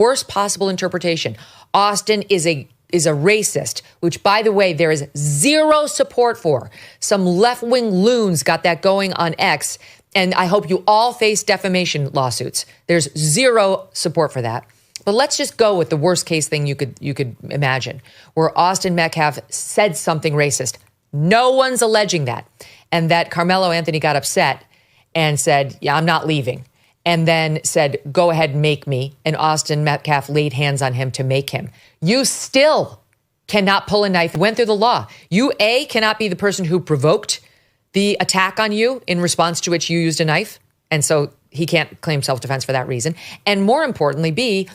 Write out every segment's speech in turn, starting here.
worst possible interpretation. Austin is a racist, which, by the way, there is zero support for. Some left-wing loons got that going on X, and I hope you all face defamation lawsuits. There's zero support for that. But let's just go with the worst case thing you could imagine, where Austin Metcalf said something racist. No one's alleging that. And that Karmelo Anthony got upset and said, yeah, I'm not leaving. And then said, go ahead, make me. And Austin Metcalf laid hands on him to make him. You still cannot pull a knife. Went through the law. You, A, cannot be the person who provoked the attack on you, in response to which you used a knife. And so he can't claim self-defense for that reason. And more importantly, B,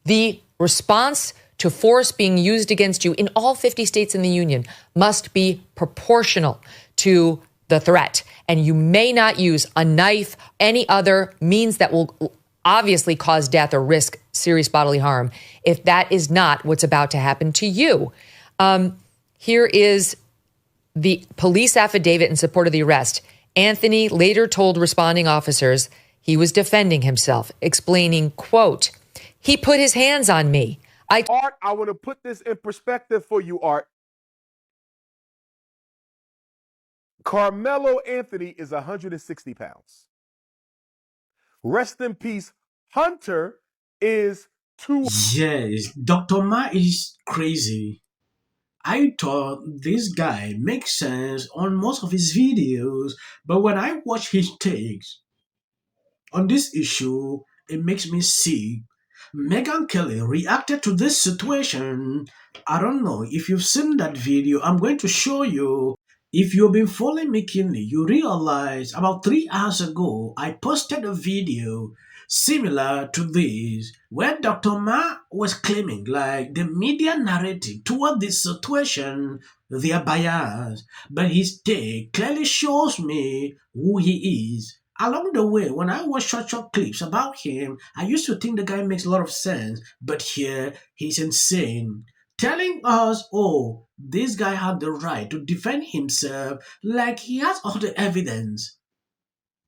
the response to force being used against you in all 50 states in the union must be proportional to the threat. And you may not use a knife, any other means that will obviously cause death or risk serious bodily harm if that is not what's about to happen to you. Here is the police affidavit in support of the arrest. Anthony later told responding officers he was defending himself, explaining, quote, he put his hands on me. Art, I want to put this in perspective for you, Art. Karmelo Anthony is 160 pounds. Rest in peace. Hunter is 2. Yes, Dr. Ma is crazy. I thought this guy makes sense on most of his videos, but when I watch his takes on this issue, it makes me sick. Megyn Kelly reacted to this situation. I don't know if you've seen that video. I'm going to show you. If you've been following me keenly, you realize about 3 hours ago, I posted a video similar to this, where Dr. Ma was claiming like the media narrative toward this situation, they are biased, but his take clearly shows me who he is. Along the way, when I watch short clips about him, I used to think the guy makes a lot of sense, but here he's insane. Telling us, oh, this guy had the right to defend himself like he has all the evidence.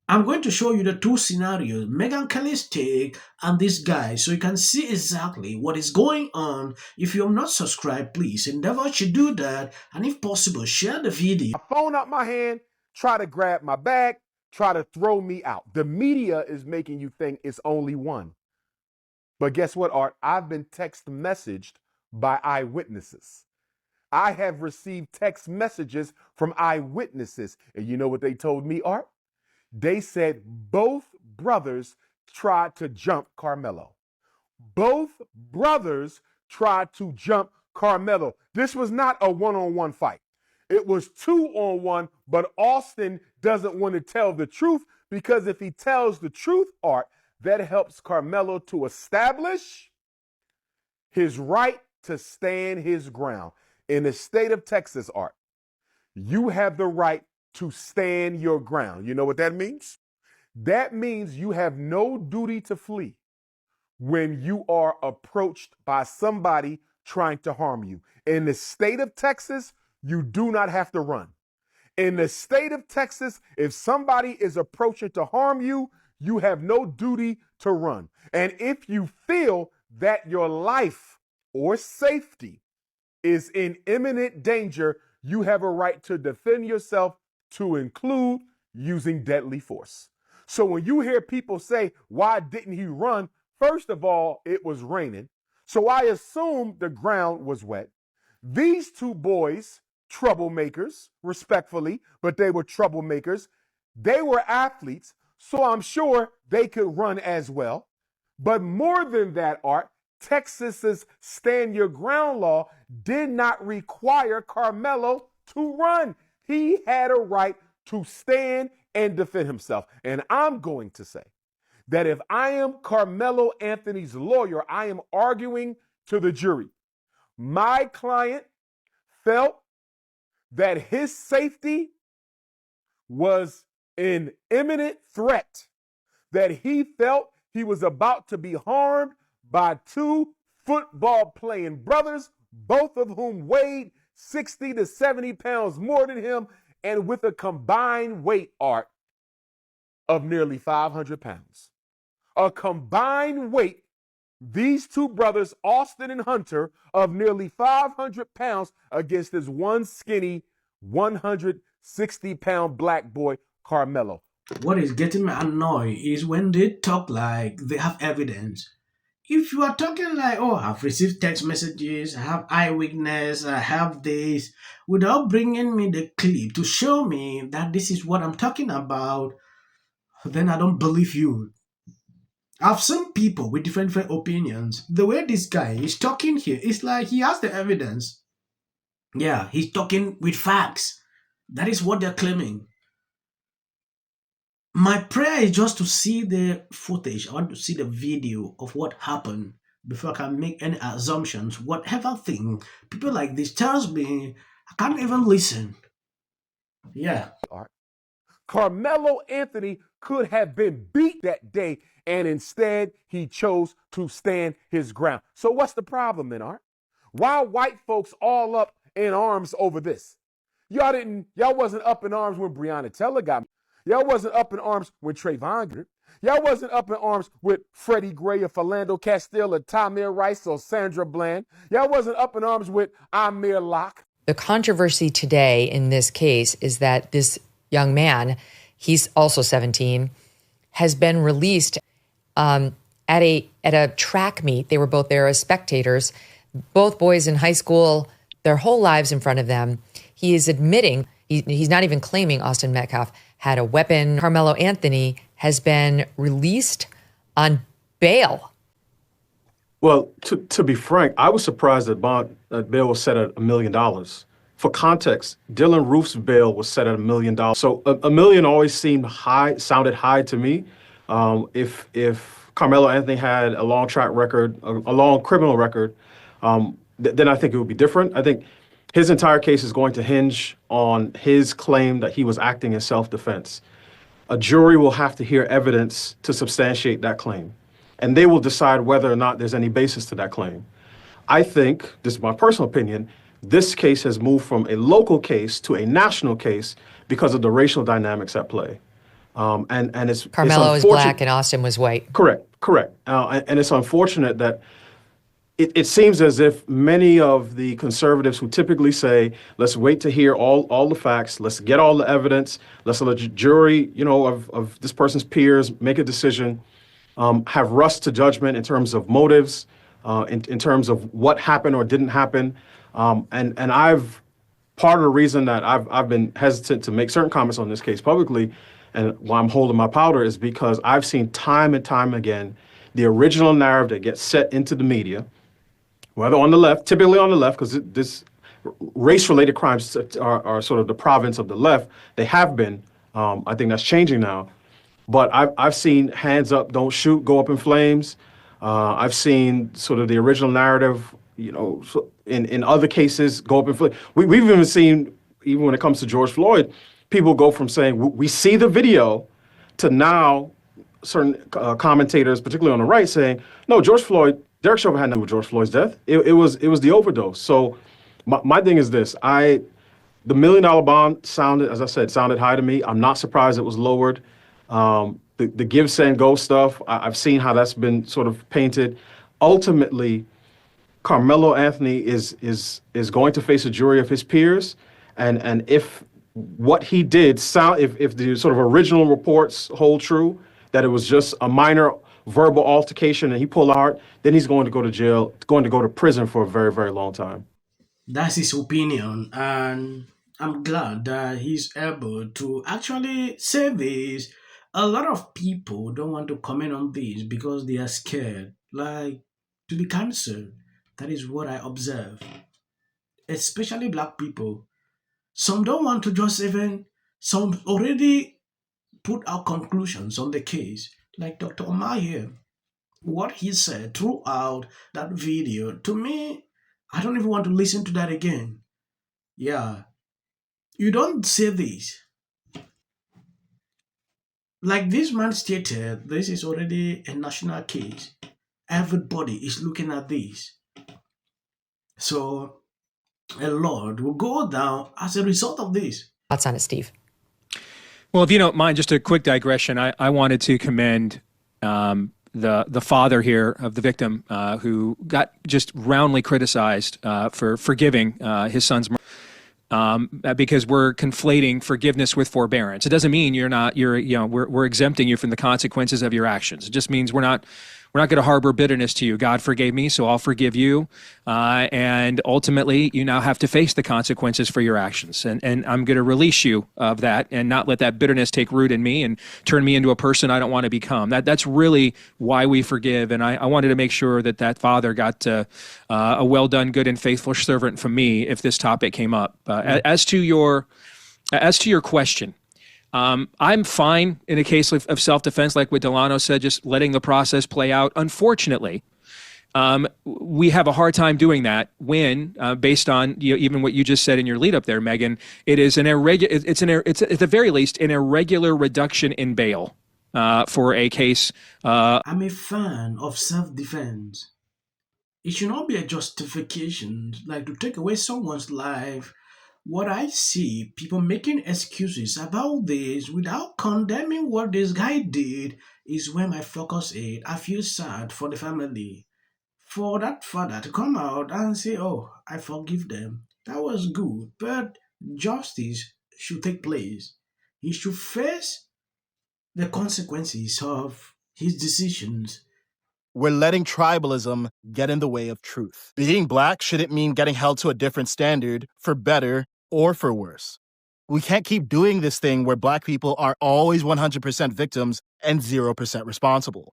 I'm going to show you the two scenarios, Megyn Kelly's take and this guy, so you can see exactly what is going on. If you're not subscribed, please endeavor to do that, and if possible, share the video. My phone out my hand, try to grab my bag, try to throw me out. The media is making you think it's only one. But guess what, Art? I've been text messaged by eyewitnesses. I have received text messages from eyewitnesses. And you know what they told me, Art? They said both brothers tried to jump Karmelo. Both brothers tried to jump Karmelo. This was not a one-on-one fight. It was 2-on-1, but Austin doesn't want to tell the truth, because if he tells the truth, Art, that helps Karmelo to establish his right to stand his ground. In the state of Texas, Art, you have the right to stand your ground. You know what that means? That means you have no duty to flee when you are approached by somebody trying to harm you. In the state of Texas, you do not have to run. In the state of Texas, if somebody is approaching to harm you, you have no duty to run. And if you feel that your life or safety is in imminent danger, you have a right to defend yourself, to include using deadly force. So when you hear people say, why didn't he run? First of all, it was raining. So I assume the ground was wet. These two boys, troublemakers, respectfully, but they were troublemakers. They were athletes, so I'm sure they could run as well. But more than that, Art, Texas's stand your ground law did not require Karmelo to run. He had a right to stand and defend himself. And I'm going to say that if I am Karmelo Anthony's lawyer, I am arguing to the jury. My client felt that his safety was in imminent threat, that he felt he was about to be harmed by two football-playing brothers, both of whom weighed 60 to 70 pounds more than him, and with a combined weight, Art, of nearly 500 pounds. A combined weight These two brothers, Austin and Hunter, of nearly 500 pounds against this one skinny 160-pound black boy, Karmelo. What is getting me annoyed is when they talk like they have evidence. If you are talking like, oh, I've received text messages, I have eyewitness, I have this, without bringing me the clip to show me that this is what I'm talking about, then I don't believe you. I've seen people with different opinions. The way this guy is talking here, it's like he has the evidence. Yeah, he's talking with facts. That is what they're claiming. My prayer is just to see the footage. I want to see the video of what happened before I can make any assumptions. Whatever thing people like this tells me, I can't even listen. Yeah. Karmelo Anthony could have been beat that day, and instead he chose to stand his ground. So what's the problem then, Art? Why are white folks all up in arms over this? Y'all wasn't up in arms when Breonna Taylor got. Y'all wasn't up in arms when Trayvon got. Y'all wasn't up in arms with Freddie Gray or Philando Castile or Tamir Rice or Sandra Bland. Y'all wasn't up in arms with Amir Locke. The controversy today in this case is that this young man, he's also 17, has been released at a track meet. They were both there as spectators, both boys in high school, their whole lives in front of them. He is admitting, he's not even claiming Austin Metcalf had a weapon. Karmelo Anthony has been released on bail. Well, to be frank, I was surprised that bail was set at $1 million. For context, Dylan Roof's bail was set at $1 million. So a million always sounded high to me. If Karmelo Anthony had a long track record, a long criminal record, then I think it would be different. I think his entire case is going to hinge on his claim that he was acting in self-defense. A jury will have to hear evidence to substantiate that claim, and they will decide whether or not there's any basis to that claim. I think, this is my personal opinion, this case has moved from a local case to a national case because of the racial dynamics at play. And it's Karmelo is black and Austin was white. Correct. And it's unfortunate that it seems as if many of the conservatives who typically say, let's wait to hear all the facts, let's get all the evidence, let's let the jury, of this person's peers make a decision, have rushed to judgment in terms of motives, in terms of what happened or didn't happen. And part of the reason that I've been hesitant to make certain comments on this case publicly and why I'm holding my powder is because I've seen time and time again the original narrative that gets set into the media, whether on the left, typically on the left, because this race-related crimes are sort of the province of the left. They have been. I think that's changing now. But I've seen hands up, don't shoot, go up in flames. I've seen sort of the original narrative, in other cases, go up in flames. We've even seen, even when it comes to George Floyd, people go from saying, we see the video, to now certain commentators, particularly on the right, saying, no, Derek Chauvin had nothing to do with George Floyd's death. It was the overdose. So my thing is this. The $1 million bond sounded high to me. I'm not surprised it was lowered. The give, send, go stuff, I've seen how that's been sort of painted. Ultimately, Karmelo Anthony is going to face a jury of his peers. And if what he did if the sort of original reports hold true, that it was just a minor verbal altercation and he pulled out, then he's going to go to jail, going to go to prison for a very, very long time. That's his opinion, and I'm glad that he's able to actually say this. A lot of people don't want to comment on this because they are scared, like, to be cancelled. That is what I observe, especially black people. Some don't want to some already put out conclusions on the case, like Dr. Omar here. What he said throughout that video, to me, I don't even want to listen to that again. Yeah, you don't say this. Like this man stated, this is already a national case. Everybody is looking at this. So a lot will go down as a result of this. Thoughts on it, Steve? Well, if you don't mind, just a quick digression. I wanted to commend the father here of the victim who got just roundly criticized for forgiving his son's murder. Because we're conflating forgiveness with forbearance. It doesn't mean we're exempting you from the consequences of your actions. It just means we're not going to harbor bitterness to you. God forgave me, so I'll forgive you. And ultimately, you now have to face the consequences for your actions. And I'm going to release you of that and not let that bitterness take root in me and turn me into a person I don't want to become. That's really why we forgive. And I wanted to make sure that father got a well done, good and faithful servant from me if this topic came up. As to your question, I'm fine in a case of self-defense, like what Delano said, just letting the process play out. Unfortunately, we have a hard time doing that when, based on even what you just said in your lead up there, Megyn, it is it's at the very least an irregular reduction in bail for a case. I'm a fan of self-defense. It should not be a justification, like to take away someone's life. What I see, people making excuses about this without condemning what this guy did, is where my focus is. I feel sad for the family. For that father to come out and say, oh, I forgive them, that was good. But justice should take place. He should face the consequences of his decisions. We're letting tribalism get in the way of truth. Being black shouldn't mean getting held to a different standard for better or for worse. We can't keep doing this thing where black people are always 100% victims and 0% responsible.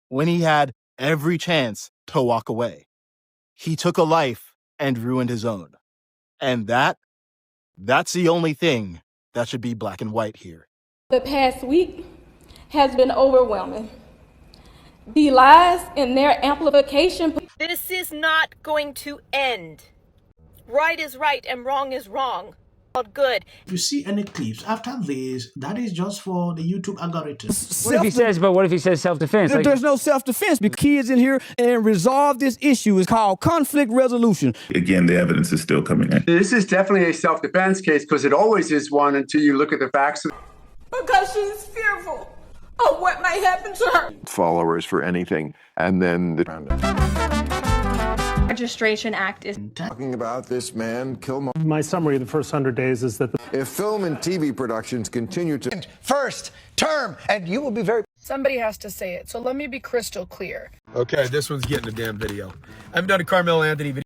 When he had every chance to walk away, he took a life and ruined his own. And that's the only thing that should be black and white here. The past week has been overwhelming. The lies and their amplification. This is not going to end. Right is right and wrong is wrong. Good. If you see any clips after this, that is just for the YouTube algorithm. What if he says self-defense? There's no self-defense because kids in here and resolve this issue. Is called conflict resolution. Again, the evidence is still coming in. This is definitely a self-defense case because it always is one until you look at the facts. Because she's fearful of what might happen to her. Followers for anything, and then Registration Act is talking about this man, My summary of the first 100 days is that if film and TV productions continue to first term, and you will be very. Somebody has to say it, so let me be crystal clear. Okay, this one's getting a damn video. I haven't done a Karmelo Anthony video.